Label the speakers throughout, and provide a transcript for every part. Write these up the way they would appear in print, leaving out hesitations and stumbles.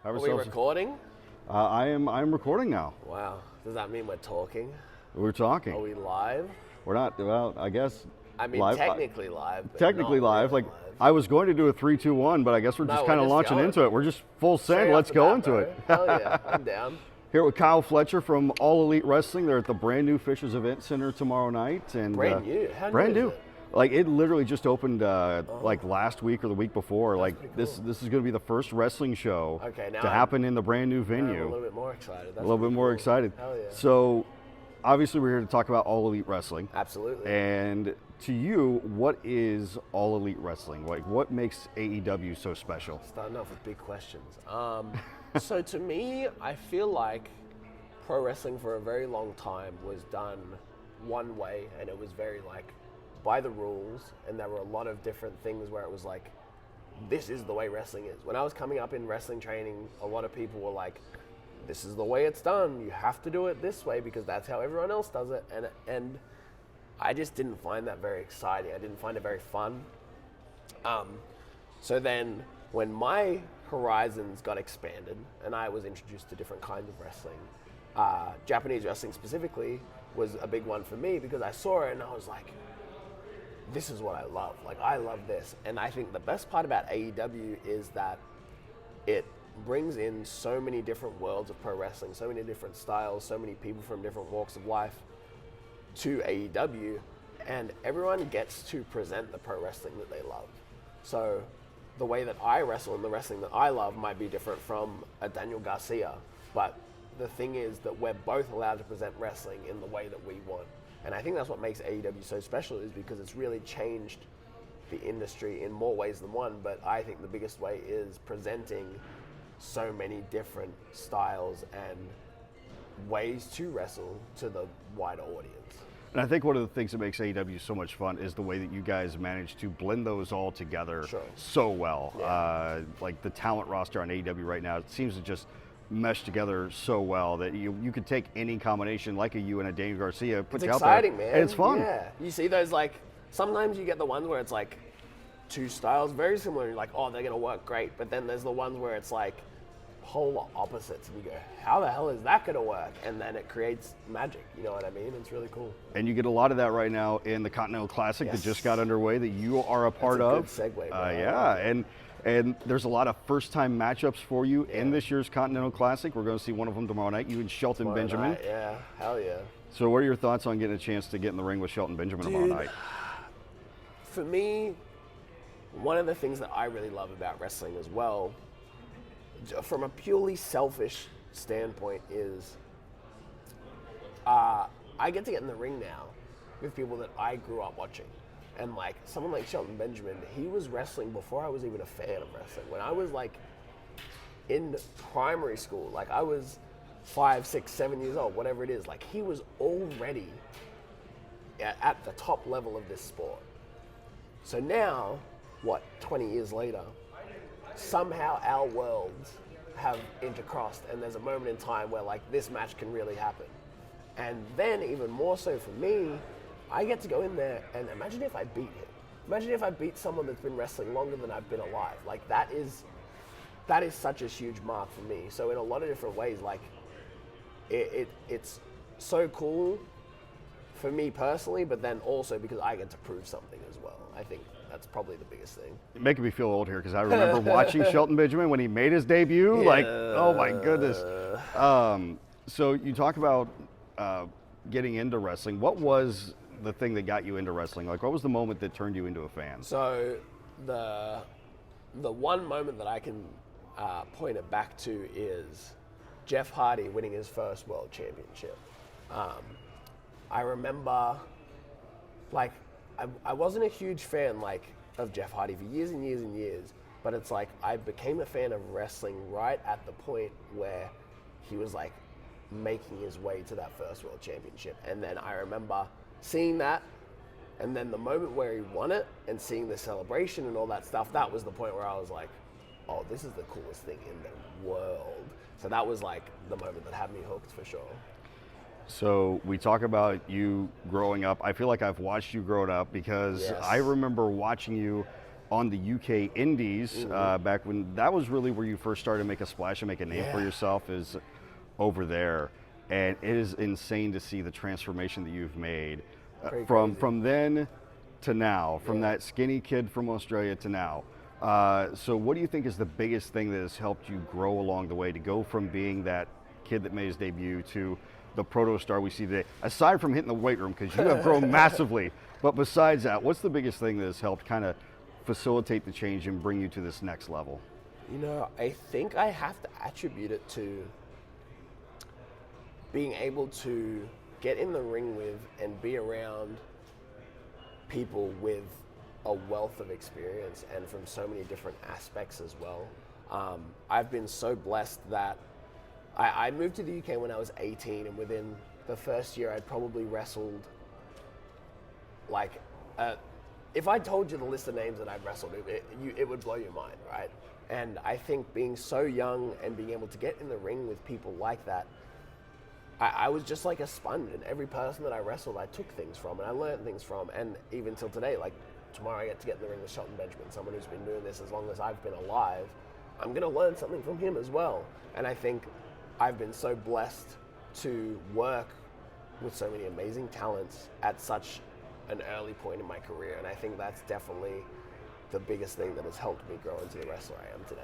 Speaker 1: Are we recording?
Speaker 2: I'm recording now.
Speaker 1: Wow. Does that mean we're talking?
Speaker 2: We're talking.
Speaker 1: Are we live?
Speaker 2: We're not. Well, I guess.
Speaker 1: I mean,
Speaker 2: live.
Speaker 1: technically live. But
Speaker 2: Technically
Speaker 1: not
Speaker 2: live.
Speaker 1: really
Speaker 2: Like
Speaker 1: live.
Speaker 2: I was going to do a 3, 2, 1, but I guess we're just kind of launching into it. We're just full send.
Speaker 1: Straight
Speaker 2: Let's
Speaker 1: off the
Speaker 2: go
Speaker 1: bat,
Speaker 2: into
Speaker 1: bro.
Speaker 2: it.
Speaker 1: Hell yeah, I'm down.
Speaker 2: Here with Kyle Fletcher from All Elite Wrestling. They're at the brand new Fishers Event Center tomorrow night. And
Speaker 1: Brand new? How
Speaker 2: brand
Speaker 1: new
Speaker 2: new.
Speaker 1: is it?
Speaker 2: Like it literally just opened like last week or the week before. Like
Speaker 1: pretty
Speaker 2: this
Speaker 1: cool.
Speaker 2: is going to be the first wrestling show
Speaker 1: now
Speaker 2: to happen in the brand new venue.
Speaker 1: I'm a little bit more excited. That's
Speaker 2: a little bit
Speaker 1: pretty
Speaker 2: more
Speaker 1: cool.
Speaker 2: excited.
Speaker 1: Hell yeah.
Speaker 2: So, obviously, we're here to talk about All Elite Wrestling.
Speaker 1: Absolutely.
Speaker 2: And to you, what is All Elite Wrestling? Like, what makes AEW so special?
Speaker 1: Starting off with big questions. So to me, I feel like pro wrestling for a very long time was done one way, and it was very like by the rules, and there were a lot of different things where it was like, this is the way wrestling is. When I was coming up in wrestling training, a lot of people were like, this is the way it's done. You have to do it this way because that's how everyone else does it. And I just didn't find that very exciting. I didn't find it very fun. So then when my horizons got expanded and I was introduced to different kinds of wrestling, Japanese wrestling specifically was a big one for me because I saw it and I was like, this is what I love. Like, I love this. And I think the best part about AEW is that it brings in so many different worlds of pro wrestling, so many different styles, so many people from different walks of life to AEW, and everyone gets to present the pro wrestling that they love. So the way that I wrestle and the wrestling that I love might be different from a Daniel Garcia, but the thing is that we're both allowed to present wrestling in the way that we want. And I think that's what makes AEW so special, is because it's really changed the industry in more ways than one, but I think the biggest way is presenting so many different styles and ways to wrestle to the wider audience.
Speaker 2: And I think one of the things that makes AEW so much fun is the way that you guys manage to blend those all together so well.
Speaker 1: Yeah.
Speaker 2: Like the talent roster on AEW right now, it seems to just mesh together so well that you could take any combination like a you and a Daniel Garcia, put it out there.
Speaker 1: It's exciting, man.
Speaker 2: And it's fun.
Speaker 1: Yeah. You see those, like, sometimes you get the ones where it's like two styles very similar and you're like, oh, they're going to work great. But then there's the ones where it's like polar opposites and you go, how the hell is that going to work? And then it creates magic, you know what I mean? It's really cool.
Speaker 2: And you get a lot of that right now in the Continental Classic that just got underway that you are a part of.
Speaker 1: That's a good segue, bro.
Speaker 2: Yeah, and there's a lot of first-time matchups for you in this year's Continental Classic. We're going to see one of them tomorrow night, you and Shelton Benjamin.
Speaker 1: Night, yeah, hell yeah.
Speaker 2: So what are your thoughts on getting a chance to get in the ring with Shelton Benjamin tomorrow night?
Speaker 1: For me, one of the things that I really love about wrestling as well, from a purely selfish standpoint, is I get to get in the ring now with people that I grew up watching. And like someone like Shelton Benjamin, he was wrestling before I was even a fan of wrestling. When I was like in primary school, like I was 5, 6, 7 years old, whatever it is, like he was already at the top level of this sport. So now, 20 years later, somehow our worlds have intercrossed and there's a moment in time where like this match can really happen. And then even more so for me, I get to go in there and imagine if I beat him. Imagine if I beat someone that's been wrestling longer than I've been alive. Like that is such a huge mark for me. So in a lot of different ways, like it's so cool for me personally, but then also because I get to prove something as well. I think that's probably the biggest thing.
Speaker 2: You're making me feel old here because I remember watching Shelton Benjamin when he made his debut.
Speaker 1: Yeah.
Speaker 2: Like, oh my goodness. So you talk about getting into wrestling. What was the thing that got you into wrestling? Like, what was the moment that turned you into a fan?
Speaker 1: So the one moment that I can point it back to is Jeff Hardy winning his first world championship. I remember, like, I wasn't a huge fan, like, of Jeff Hardy for years and years and years, but it's like I became a fan of wrestling right at the point where he was, like, making his way to that first world championship. And then I remember seeing that, and then the moment where he won it and seeing the celebration and all that stuff, that was the point where I was like, oh, this is the coolest thing in the world. So that was like the moment that had me hooked for sure.
Speaker 2: So we talk about you growing up. I feel like I've watched you grow up because I remember watching you on the UK Indies back when that was really where you first started to make a splash and make a name for yourself, is over there. And it is insane to see the transformation that you've made from then to now, from that skinny kid from Australia to now. So what do you think is the biggest thing that has helped you grow along the way to go from being that kid that made his debut to the Protostar we see today, aside from hitting the weight room, because you have grown massively, but besides that, what's the biggest thing that has helped kind of facilitate the change and bring you to this next level?
Speaker 1: You know, I think I have to attribute it to being able to get in the ring with and be around people with a wealth of experience and from so many different aspects as well. I've been so blessed that I moved to the UK when I was 18, and within the first year I'd probably wrestled like, if I told you the list of names that I've wrestled, it would blow your mind, right? And I think being so young and being able to get in the ring with people like that, I was just like a sponge, and every person that I wrestled, I took things from and I learned things from. And even till today, like tomorrow I get to get in the ring with Shelton Benjamin, someone who's been doing this as long as I've been alive. I'm gonna learn something from him as well. And I think I've been so blessed to work with so many amazing talents at such an early point in my career. And I think that's definitely the biggest thing that has helped me grow into the wrestler I am today.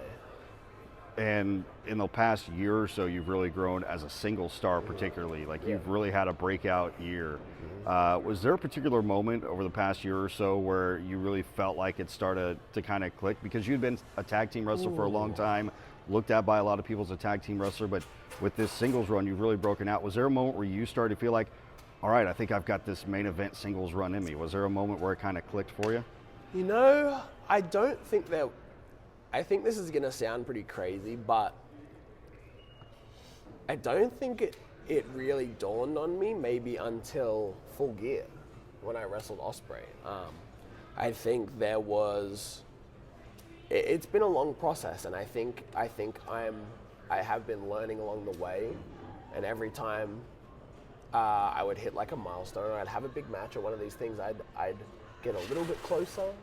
Speaker 2: And in the past year or so, you've really grown as a single star, particularly. Like, you've really had a breakout year. Was there a particular moment over the past year or so where you really felt like it started to kind of click? Because you'd been a tag team wrestler for a long time, looked at by a lot of people as a tag team wrestler, but with this singles run, you've really broken out. Was there a moment where you started to feel like, all right, I think I've got this main event singles run in me? Was there a moment where it kind of clicked for you?
Speaker 1: You know, I don't think that. I think this is going to sound pretty crazy, but I don't think it really dawned on me maybe until Full Gear when I wrestled Osprey. I think it's been a long process, and I think I have been learning along the way, and every time I would hit like a milestone, or I'd have a big match or one of these things, I'd get a little bit closer,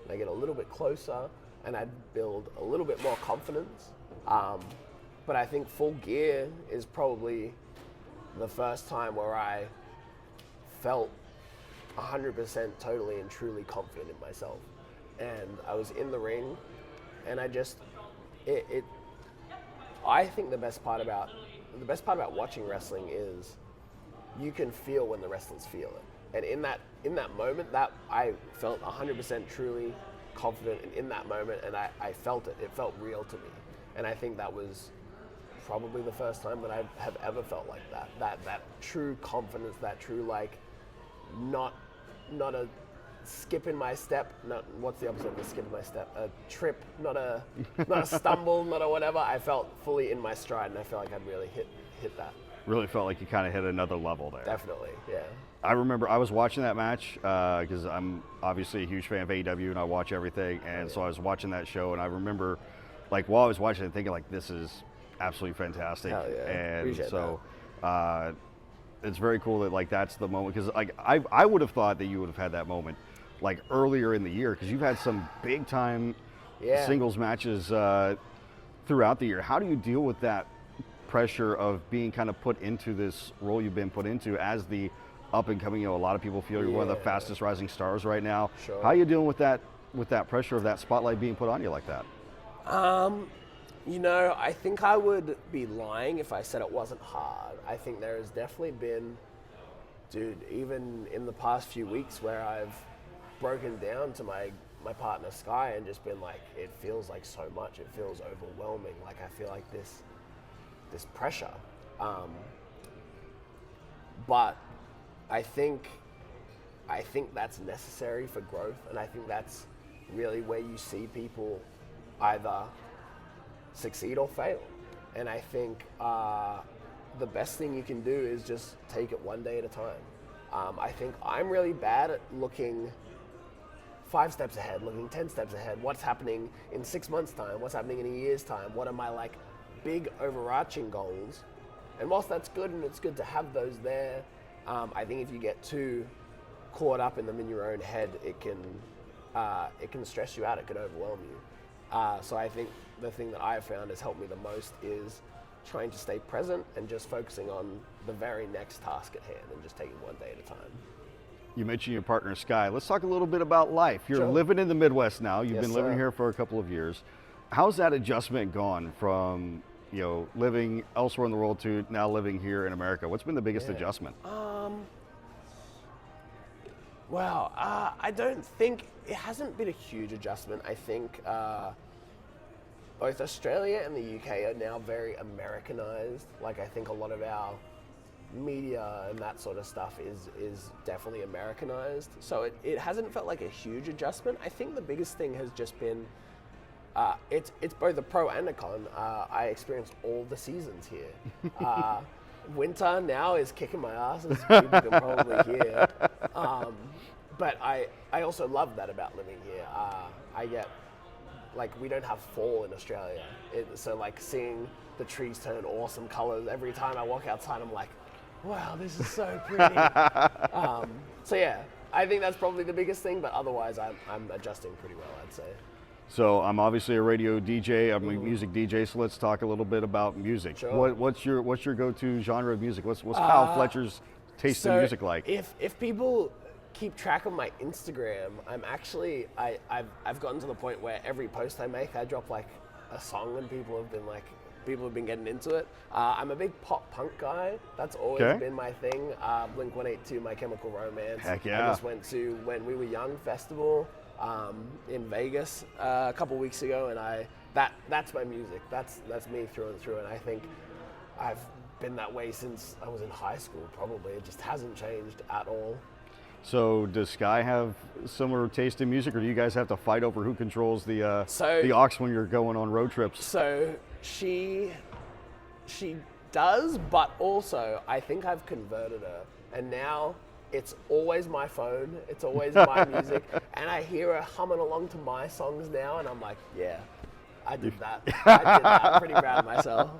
Speaker 1: and I get a little bit closer, and I'd build a little bit more confidence. But I think Full Gear is probably the first time where I felt 100% totally and truly confident in myself. And I was in the ring, and I think the best part about watching wrestling is you can feel when the wrestlers feel it. And in that moment, that I felt 100% truly confident in that moment, and I felt it. It felt real to me. And I think that was probably the first time that I have ever felt like that. That true confidence, that true, like, not a skip in my step, what's the opposite of a skip in my step? A trip, not a stumble, not a whatever. I felt fully in my stride, and I felt like I'd really hit that.
Speaker 2: Really felt like you kind of hit another level there.
Speaker 1: Definitely, yeah.
Speaker 2: I remember I was watching that match because I'm obviously a huge fan of AEW and I watch everything, and so I was watching that show, and I remember, like, while I was watching it, thinking like, this is absolutely fantastic.
Speaker 1: Hell yeah.
Speaker 2: And
Speaker 1: Appreciate
Speaker 2: so it's very cool that, like, that's the moment, because like I would have thought that you would have had that moment like earlier in the year, because you've had some big time singles matches throughout the year. How do you deal with that pressure of being kind of put into this role you've been put into as the up and coming? You know, a lot of people feel you're one of the fastest rising stars right now.
Speaker 1: Sure.
Speaker 2: How are you dealing with that pressure of that spotlight being put on you like that?
Speaker 1: You know, I think I would be lying if I said it wasn't hard. I think there has definitely been, dude, even in the past few weeks where I've broken down to my partner Sky and just been like, it feels like so much. It feels overwhelming. Like, I feel like this pressure. But I think that's necessary for growth, and I think that's really where you see people either succeed or fail. And I think the best thing you can do is just take it one day at a time. I think I'm really bad at looking 5 steps ahead, looking 10 steps ahead. What's happening in 6 months' time? What's happening in a year's time? What are my, like, big overarching goals? And whilst that's good, and it's good to have those there, I think if you get too caught up in them in your own head, it can it can stress you out. It can overwhelm you. So I think the thing that I've found has helped me the most is trying to stay present and just focusing on the very next task at hand and just taking one day at a time.
Speaker 2: You mentioned your partner, Sky. Let's talk a little bit about life. You're
Speaker 1: Sure.
Speaker 2: living in the Midwest now. You've
Speaker 1: Yes,
Speaker 2: been living
Speaker 1: sir.
Speaker 2: here for a couple of years. How's that adjustment gone from, living elsewhere in the world to now living here in America? What's been the biggest adjustment?
Speaker 1: Well, I don't think it hasn't been a huge adjustment. I think both Australia and the UK are now very Americanized. Like, I think a lot of our media and that sort of stuff is definitely Americanized. So it hasn't felt like a huge adjustment. I think the biggest thing has just been it's both a pro and a con. I experienced all the seasons here. Winter now is kicking my ass, as people can probably hear. But I also love that about living here. I get, like, we don't have fall in Australia. So, like, seeing the trees turn awesome colors, every time I walk outside, I'm like, wow, this is so pretty. So, yeah, I think that's probably the biggest thing, but otherwise I'm adjusting pretty well, I'd say.
Speaker 2: So I'm obviously a radio DJ. I'm a music DJ. So let's talk a little bit about music.
Speaker 1: Sure.
Speaker 2: What's your go-to genre of music? What's Kyle Fletcher's taste in music like?
Speaker 1: If people keep track of my Instagram, I'm actually I've gotten to the point where every post I make, I drop like a song, and people have been getting into it. I'm a big pop punk guy. That's always been my thing. Blink-182, My Chemical Romance.
Speaker 2: Heck yeah.
Speaker 1: I just went to When We Were Young festival in Vegas a couple weeks ago, and that's my music. That's me through and through, and I think I've been that way since I was in high school. Probably it just hasn't changed at all.
Speaker 2: So does Sky have similar taste in music, or do you guys have to fight over who controls the aux when you're going on road trips?
Speaker 1: So she does, but also I think I've converted her, and now it's always my phone, it's always my music, and I hear her humming along to my songs now, and I'm like, yeah, I did that. I'm pretty proud of myself.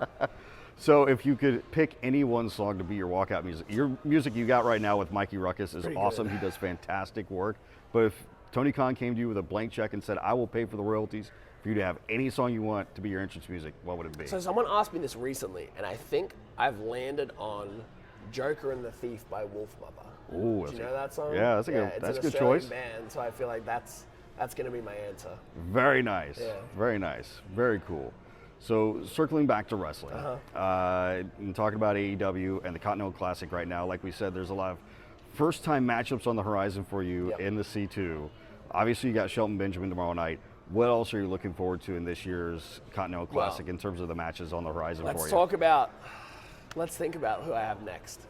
Speaker 2: So if you could pick any one song to be your walkout music, your music you got right now with Mikey Ruckus is
Speaker 1: Pretty
Speaker 2: awesome.
Speaker 1: good.
Speaker 2: He does fantastic work. But if Tony Khan came to you with a blank check and said, I will pay for the royalties for you to have any song you want to be your entrance music, what would it be?
Speaker 1: So someone asked me this recently, and I think I've landed on Joker and the Thief by Wolfmother.
Speaker 2: Ooh,
Speaker 1: Do you know that song?
Speaker 2: Yeah, that's a
Speaker 1: it's
Speaker 2: good
Speaker 1: an Australian
Speaker 2: choice.
Speaker 1: band, so I feel like that's going to be my answer.
Speaker 2: Very nice.
Speaker 1: Yeah.
Speaker 2: Very nice. Very cool. So circling back to wrestling, and talking about AEW and the Continental Classic right now, like we said, there's a lot of first-time matchups on the horizon for you in the C2. Obviously, you got Shelton Benjamin tomorrow night. What else are you looking forward to in this year's Continental Classic in terms of the matches on the horizon for you?
Speaker 1: Let's think about who I have next.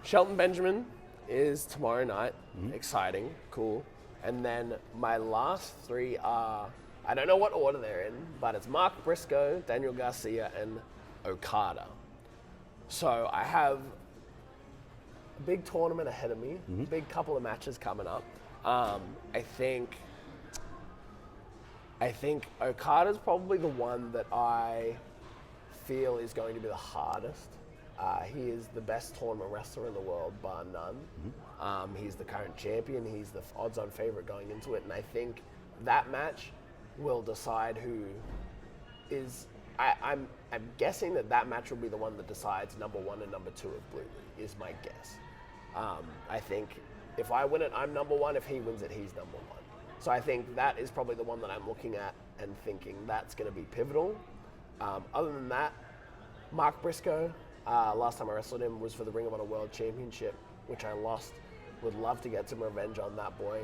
Speaker 1: Shelton Benjamin is tomorrow night. Exciting, cool. And then my last three are, I don't know what order they're in, but it's Mark Briscoe, Daniel Garcia, and Okada. So I have a big tournament ahead of me, big couple of matches coming up. I think Okada's probably the one that I feel is going to be the hardest. He is the best tournament wrestler in the world, bar none. He's the current champion. He's the odds-on favorite going into it, and I think that match will decide who is. I'm guessing that match will be the one that decides number 1 and number 2 of Blue League, is my guess. I think if I win it, I'm number 1. If he wins it, he's number 1. So I think that is probably the one that I'm looking at and thinking that's going to be pivotal. Other than that, Mark Briscoe, last time I wrestled him was for the Ring of Honor World Championship, which I lost. Would love to get some revenge on that boy.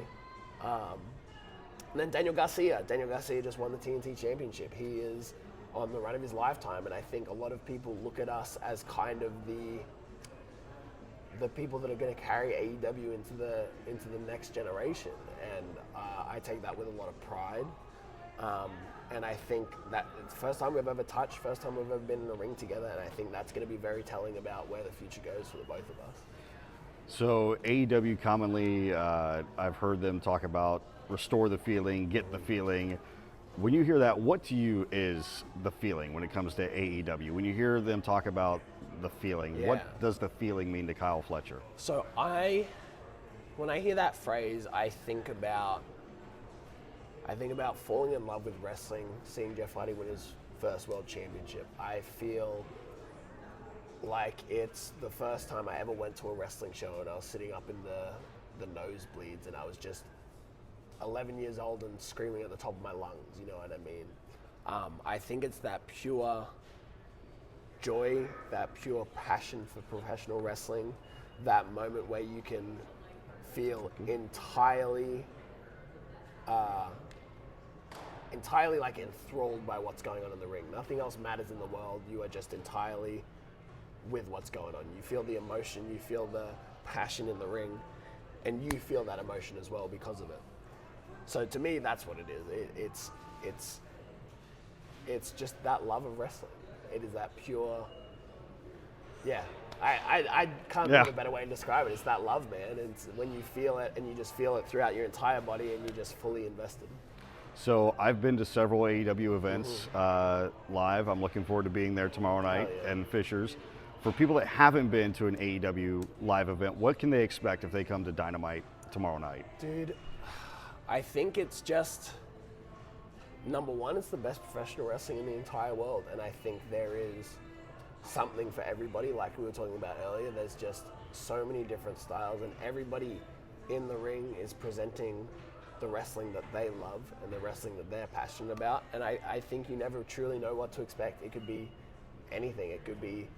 Speaker 1: And then Daniel Garcia. Daniel Garcia just won the TNT Championship. He is on the run of his lifetime, and I think a lot of people look at us as kind of the people that are going to carry AEW into the next generation, and I take that with a lot of pride. And I think that it's the first time we've ever touched, first time we've ever been in a ring together, and I think that's going to be very telling about where the future goes for the both of us.
Speaker 2: So AEW commonly, I've heard them talk about restore the feeling, get the feeling. When you hear that, what to you is the feeling when it comes to AEW? When you hear them talk about the feeling, what does the feeling mean to Kyle Fletcher?
Speaker 1: So when I hear that phrase, I think about I think about falling in love with wrestling, seeing Jeff Hardy win his first world championship. I feel like it's the first time I ever went to a wrestling show and I was sitting up in the nosebleeds and I was just 11 years old and screaming at the top of my lungs, you know what I mean? I think it's that pure joy, that pure passion for professional wrestling, that moment where you can feel entirely like enthralled by what's going on in the ring. Nothing else matters in the world. You are just entirely with what's going on. You feel the emotion, you feel the passion in the ring, and you feel that emotion as well because of it. So to me, that's what it is. It's just that love of wrestling. It is that pure, yeah. I can't think of a better way to describe it. It's that love, man. It's when you feel it and you just feel it throughout your entire body and you're just fully invested.
Speaker 2: So I've been to several AEW events live. I'm looking forward to being there tomorrow night and Fisher's. For people that haven't been to an AEW live event, what can they expect if they come to Dynamite tomorrow night?
Speaker 1: Dude, I think it's just, number one, it's the best professional wrestling in the entire world. And I think there is something for everybody, like we were talking about earlier. There's just so many different styles, and everybody in the ring is presenting the wrestling that they love and the wrestling that they're passionate about. And I think you never truly know what to expect. It could be anything. It could be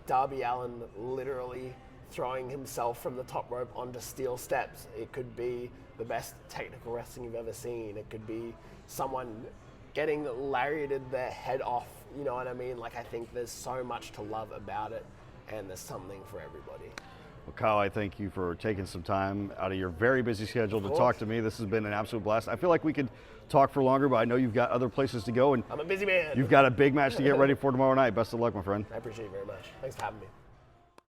Speaker 1: Darby Allin literally throwing himself from the top rope onto steel steps. It could be the best technical wrestling you've ever seen. It could be someone getting lariated their head off. You know what I mean? Like, I think there's so much to love about it, and there's something for everybody.
Speaker 2: Well, Kyle, I thank you for taking some time out of your very busy schedule to talk to me. This has been an absolute blast. I feel like we could talk for longer, but I know you've got other places to go, and
Speaker 1: I'm a busy man.
Speaker 2: You've got a big match to get ready for tomorrow night. Best of luck, my friend.
Speaker 1: I appreciate it very much. Thanks for having me.